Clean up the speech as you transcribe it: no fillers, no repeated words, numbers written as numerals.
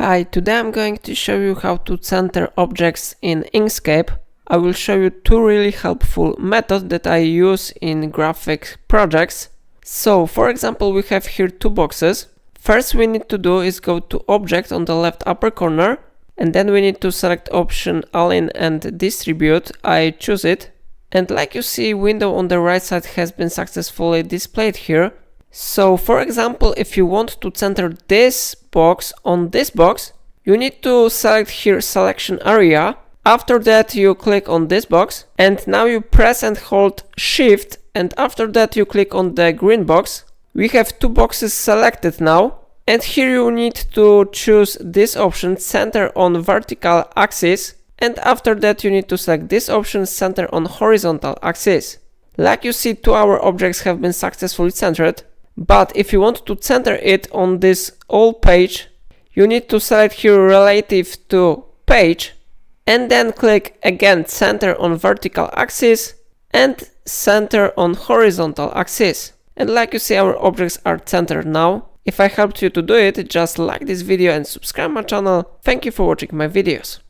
Hi, today I'm going to show you how to center objects in Inkscape. I will show you two really helpful methods that I use in graphic projects. So, for example, we have here two boxes. First we need to do is go to Object on the left upper corner, and then we need to select option Align and Distribute. I choose it, and like you see, window on the right side has been successfully displayed here. So for example, if you want to center this box on this box, you need to select here selection area. After that you click on this box, and now you press and hold shift, and after that you click on the green box. We have two boxes selected now, and here you need to choose this option, center on vertical axis, and after that you need to select this option, center on horizontal axis. Like you see, two our objects have been successfully centered. But if you want to center it on this whole page, you need to select here relative to page, and then click again center on vertical axis and center on horizontal axis. And like you see, our objects are centered now. If I helped you to do it, just like this video and subscribe my channel. Thank you for watching my videos.